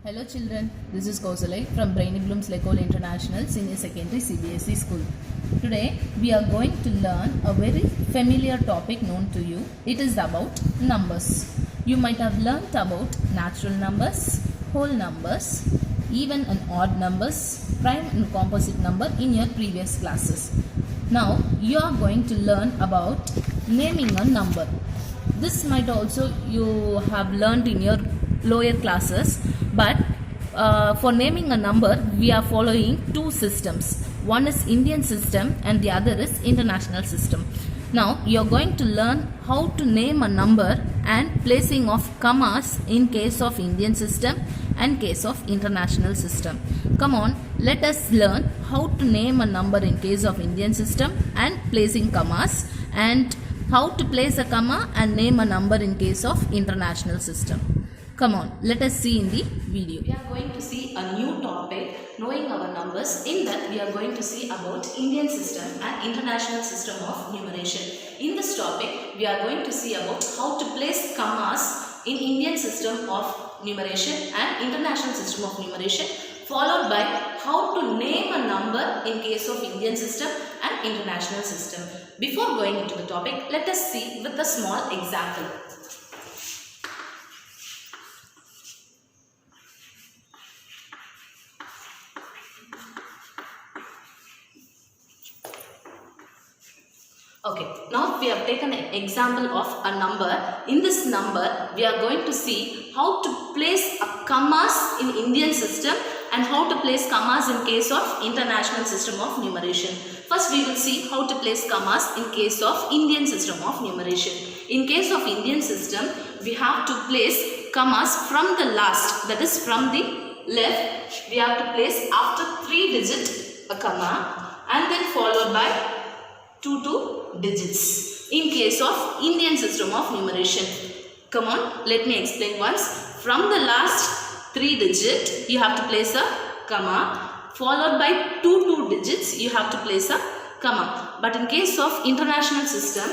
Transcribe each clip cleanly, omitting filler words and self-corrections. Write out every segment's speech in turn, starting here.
Hello children, this is Kausalai from Brainy Blooms Lekol International Senior Secondary CBSE School. Today we are going to learn a very familiar topic known to you. It is about numbers. You might have learnt about natural numbers, whole numbers, even and odd numbers, prime and composite number in your previous classes. Now you are going to learn about naming a number. This might also you have learned in your lower classes, but for naming a number we are following two systems. One is Indian system and the other is international system. Now you are going to learn how to name a number and placing of commas in case of Indian system and case of international system. Come on, let us learn how to name a number in case of Indian system and placing commas, and how to place a comma and name a number in case of international system. Come on, let us see in the video. We are going to see a new topic, knowing our numbers. In that we are going to see about Indian system and international system of numeration. In this topic we are going to see about how to place commas in Indian system of numeration and international system of numeration, followed by how to name a number in case of Indian system and international system. Before going into the topic, let us see with a small example. Okay, now we have taken an example of a number. In this number, we are going to see how to place a commas in Indian system and how to place commas in case of international system of numeration. First, we will see how to place commas in case of Indian system of numeration. In case of Indian system, we have to place commas from the last, that is from the left. We have to place after 3 digits a comma and then followed by 2 digits in case of Indian system of numeration. Come on, let me explain once. From the last 3 digit you have to place a comma, followed by 2 digits you have to place a comma. But in case of international system,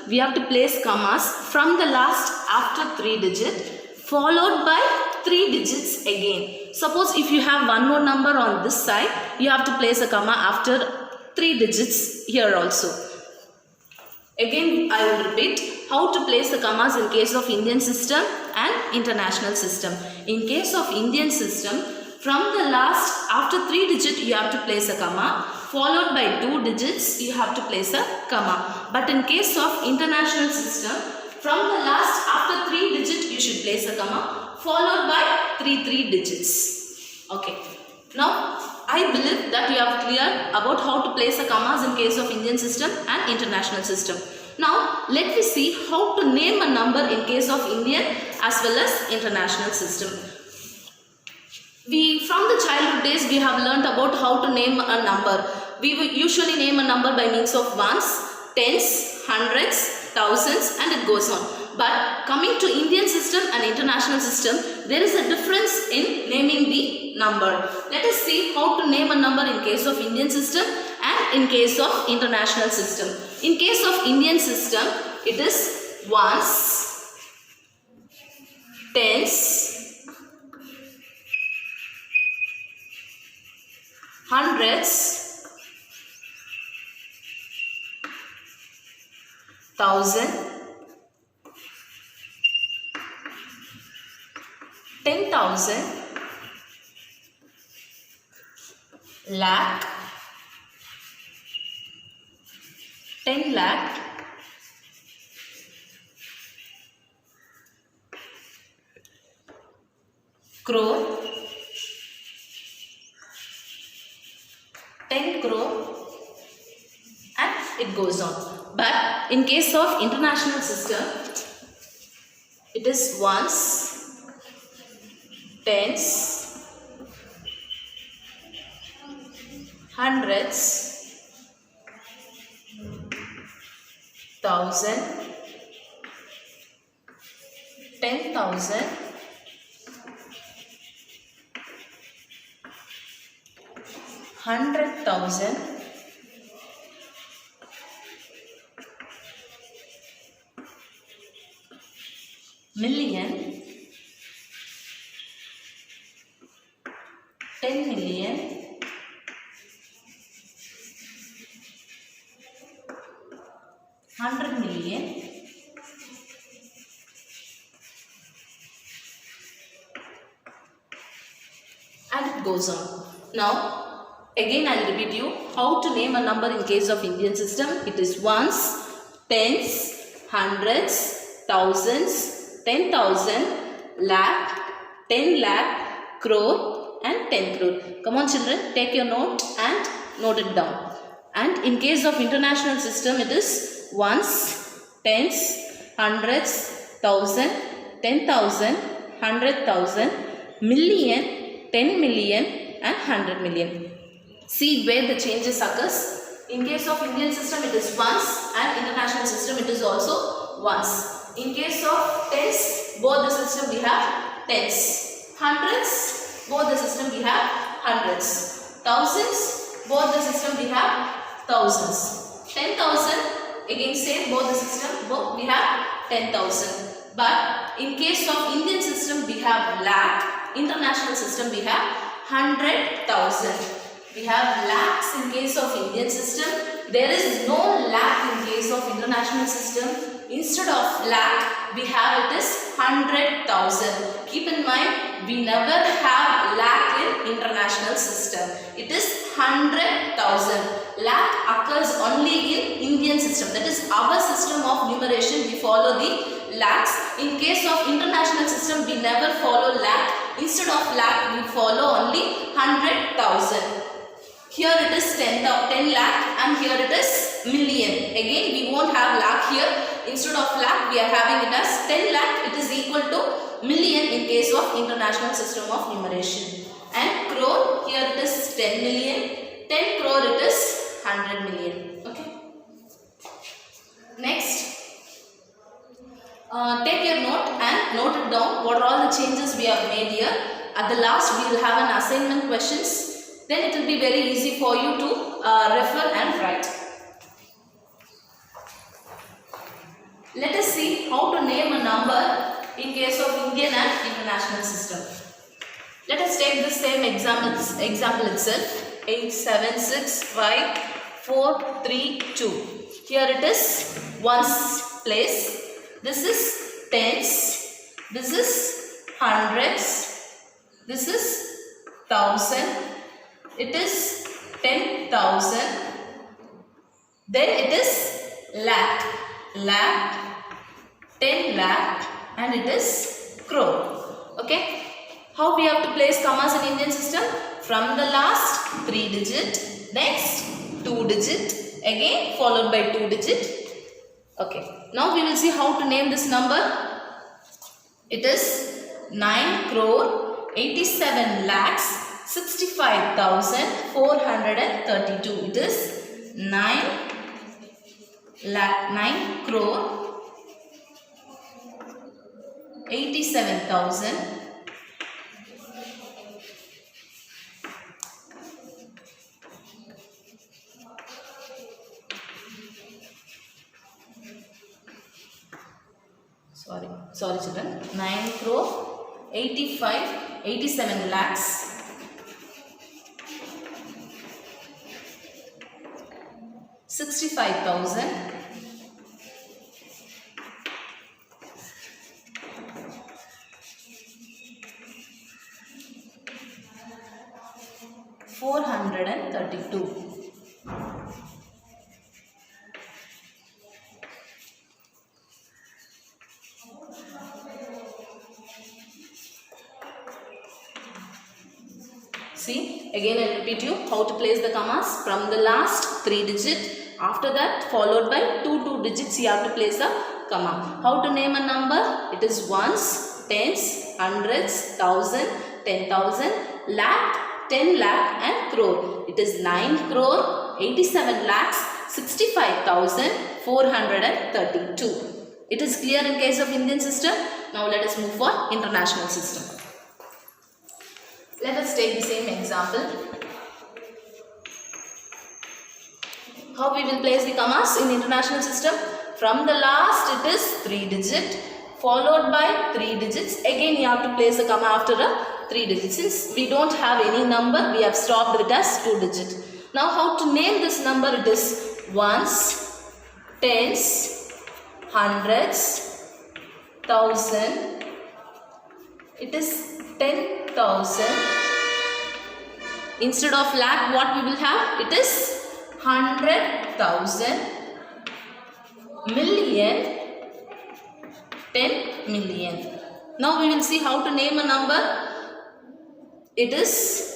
we have to place commas from the last after 3 digit, followed by 3 digits again. Suppose if you have one more number on this side, you have to place a comma after 3 digits here also. Again, I will repeat how to place the commas in case of Indian system and international system. In case of Indian system, from the last after 3 digit you have to place a comma, followed by 2 digits you have to place a comma. But in case of international system, from the last after 3 digit you should place a comma, followed by 3 digits. Okay. Now I believe that you have cleared about how to place a commas in case of Indian system and international system. Now let me see how to name a number in case of Indian as well as international system. From the childhood days we have learnt about how to name a number. We usually name a number by means of ones, tens, hundreds, thousands, and it goes on. But coming to Indian system and international system, there is a difference in naming the number. Let us see how to name a number in case of Indian system and in case of international system. In case of Indian system, it is ones, tens, hundreds, thousand, 10,000, lakh, 10 lakh, crore, 10 crore, and it goes on. But in case of international system, it is ones, tens, hundreds, thousand, 10,000, 100,000, million, 10 million, 100 million, and it goes on. Now again I will repeat you how to name a number in case of Indian system. It is ones, tens, hundreds, thousands, 10,000, lakh, 10 lakh, crore and 10 crore. Come on children, take your note and note it down. And in case of international system, it is ones, tens, hundreds, thousand, 10,000, 100,000, million, 10 million and 100 million. See where the changes occurs. In case of Indian system, it is ones, and international system, it is also ones. In case of tens, both the system we have tens. Hundreds, both the system we have hundreds. Thousands, both the system we have thousands. 10,000, again same, both the system, both we have 10,000. But in case of Indian system, we have lakh. International system, we have 100,000. We have lakhs in case of Indian system. There is no lakh in case of international system. Instead of lakh, we have it is 100,000. Keep in mind, we never have lakh in international system. It is 100,000. Lakh occurs only in Indian system. That is our system of numeration. We follow the lakhs. In case of international system, we never follow lakh. Instead of lakh, we follow only 100,000. Here it is 10 lakh and here it is million. Again, we won't have lakh here. Instead of lakh, we are having it as 10 lakh. It is equal to million in case of international system of numeration. And crore, here it is 10 million. 10 crore, it is 100 million. Okay. Next, take your note and note it down. What are all the changes we have made here. At the last, we will have an assignment questions. Then it will be very easy for you to refer and write. Let us see how to name a number in case of Indian and international system. Let us take the same example itself. 8, 7, 6, 5, 4, 3, 2. Here it is ones place. This is tens. This is hundreds. This is thousand. It is 10,000. Then it is lakh. Lakh, 10 lakh, and it is crore. Okay. How we have to place commas in Indian system? From the last 3 digit, next 2 digit, again followed by 2 digit. Okay. Now we will see how to name this number. It is 9 crore 87 lakhs 65,432. It is 9 crore 87,000 sorry children, 9 crore 87 lakhs 65,000 432. See, again I repeat you how to place the commas from the last 3 digit. After that, followed by 2 digits, you have to place a comma. How to name a number? It is ones, tens, hundreds, thousand, 10,000, lakh, 10 lakh and crore. It is 9 crore 87 lakhs 65,432. It is clear in case of Indian system. Now let us move for international system. Let us take the same example. How we will place the commas in international system? From the last it is 3 digit followed by 3 digits. Again you have to place a comma after a 3 digits. Since we don't have any number, we have stopped it as 2 digit. Now how to name this number? It is ones, tens, hundreds, thousand. It is 10,000. Instead of lakh, what we will have? It is 100,000, million, 10 million. Now we will see how to name a number. It is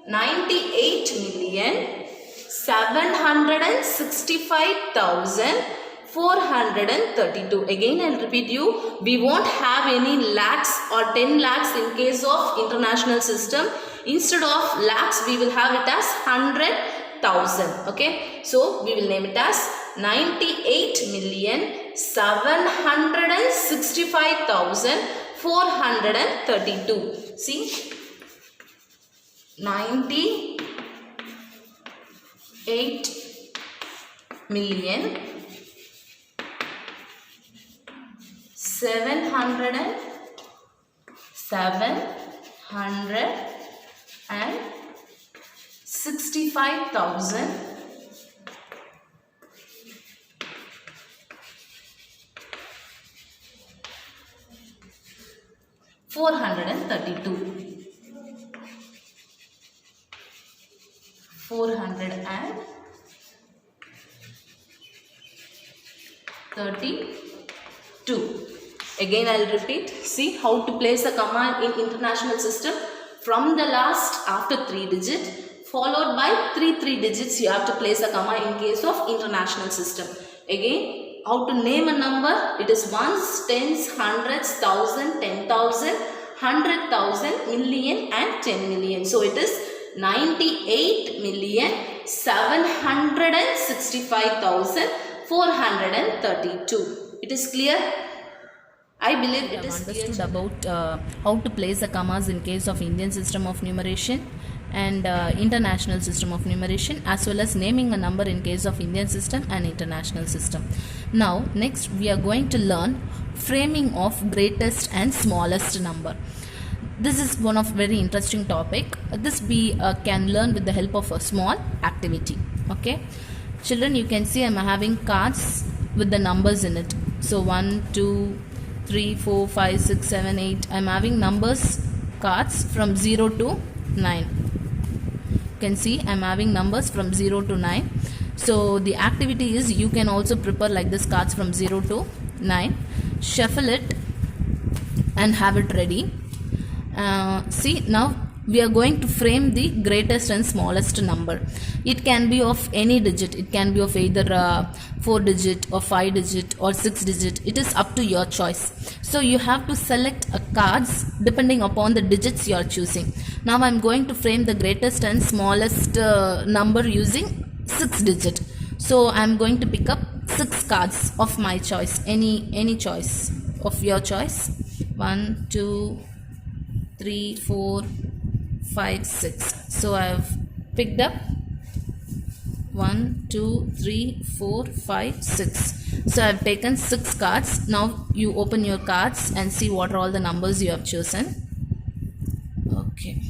98,765,432. Again I will repeat you, we won't have any lakhs or 10 lakhs in case of international system. Instead of lakhs, we will have it as 100,000. Okay, so we will name it as 98,765,432. See, 98,765,432. Again I will repeat. See how to place a comma in international system. From the last after 3 digit followed by 3 digits you have to place a comma in case of international system. Again, how to name a number? It is ones, tens, hundreds, thousand, 10,000, 100,000, million and 10 million. So it is 98,765,432. It is clear? I believe it is clear. Understood about how to place the commas in case of Indian system of numeration and international system of numeration, as well as naming a number in case of Indian system and international system. Now next we are going to learn framing of greatest and smallest number. This is one of very interesting topic. This we can learn with the help of a small activity. Okay, children, you can see I am having cards with the numbers in it. So 1, 2, 3, 4, 5, 6, 7, 8. I am having numbers cards from 0 to 9. You can see I am having numbers from 0 to 9. So the activity is you can also prepare like this cards from 0 to 9. Shuffle it and have it ready. See, now we are going to frame the greatest and smallest number. It can be of any digit. It can be of either 4 digit or 5 digit or 6 digit. It is up to your choice. So you have to select a cards depending upon the digits you are choosing. Now I am going to frame the greatest and smallest number using 6 digit. So I am going to pick up 6 cards of my choice. Any choice of your choice. 1, 2, 3, 4, 5, 6. So I have picked up 1, 2, 3, 4, 5, 6. So I have taken 6 cards. Now you open your cards and see what are all the numbers you have chosen. Okay.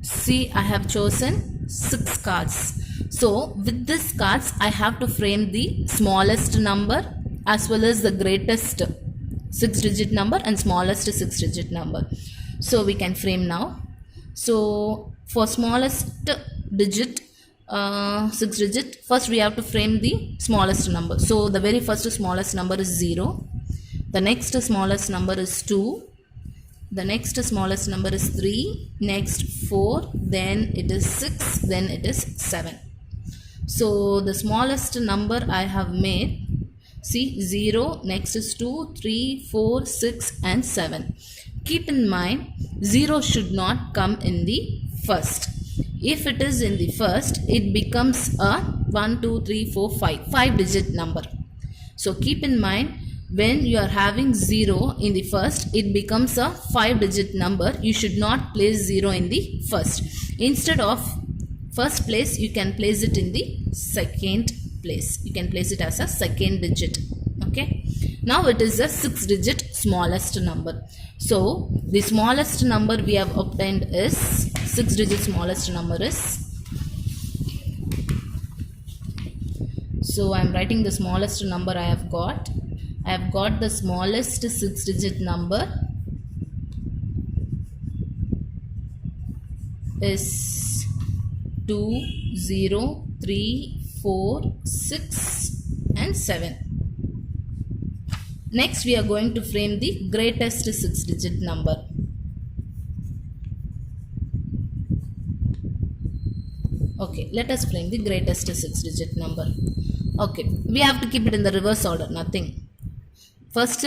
See, I have chosen 6 cards. So with these cards I have to frame the smallest number as well as the greatest 6-digit number and smallest 6-digit number. So we can frame now. So for smallest digit 6-digit, first we have to frame the smallest number. So the very first smallest number is 0. The next smallest number is 2. The next smallest number is 3. Next 4. Then it is 6. Then it is 7. So the smallest number I have made. See, 0, next is 2, 3, 4, 6 and 7. Keep in mind, 0 should not come in the first. If it is in the first, it becomes a 1, 2, 3, 4, 5, 5-digit number. So keep in mind, when you are having 0 in the first, it becomes a 5-digit number. You should not place 0 in the first. Instead of first place, you can place it in the second place. You can place it as a second digit. Okay. Now it is a 6-digit smallest number. So the smallest number we have obtained is 6-digit smallest number is. So I am writing the smallest number I have got. I have got the smallest 6-digit number is 2, 0, 3, 4, 6 and 7. Next we are going to frame the greatest 6-digit number. Okay, let us frame the greatest 6-digit number. Okay, we have to keep it in the reverse order, nothing. First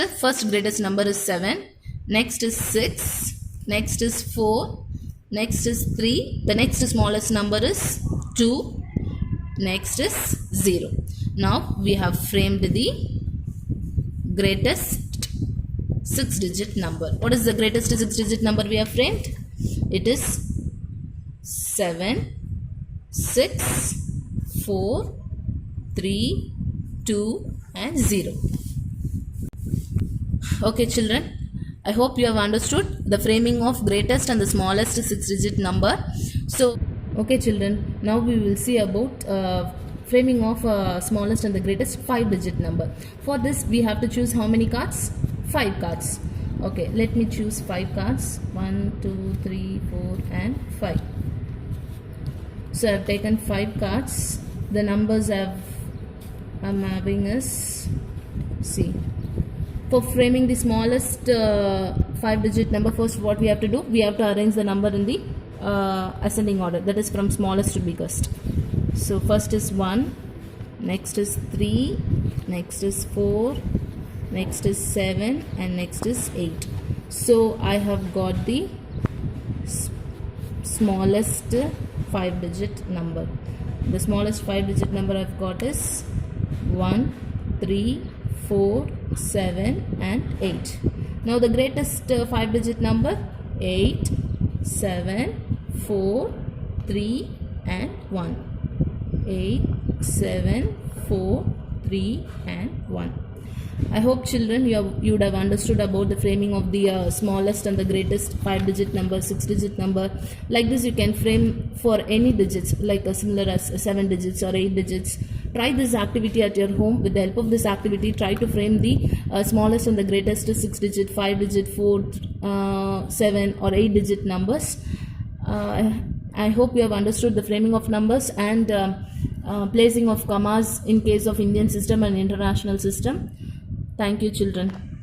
greatest number is 7, next is 6, next is 4, next is 3, the next smallest number is 2, next is 0. Now we have framed the greatest 6-digit number. What is the greatest 6-digit number we have framed? It is 7, 6, 4, 3, 2 and 0. Okay children, I hope you have understood the framing of greatest and the smallest 6-digit number. So okay children, now we will see about framing of smallest and the greatest 5-digit number. For this we have to choose how many cards? 5 cards. Okay, let me choose 5 cards. 1, 2, 3, 4 and 5. So I have taken 5 cards. The numbers I'm having is, see, for framing the smallest 5-digit number, first what we have to do, we have to arrange the number in the ascending order, that is from smallest to biggest. So first is 1, next is 3, next is 4, next is 7 and next is 8. So I have got the smallest 5-digit number. The smallest 5-digit number I've got is 1, 3, 4, 7 and 8. Now the greatest 5-digit number, 8, 7, 4, 3 and 1. 8, 7, 4, 3 and 1. I hope children you would have understood about the framing of the smallest and the greatest 5-digit number, 6-digit number. Like this you can frame for any digits, like similar as 7 digits or 8 digits. Try this activity at your home. With the help of this activity, try to frame the smallest and the greatest 6-digit, 5-digit, 4, 7 or 8-digit numbers. I hope you have understood the framing of numbers and placing of commas in case of Indian system and international system. Thank you children.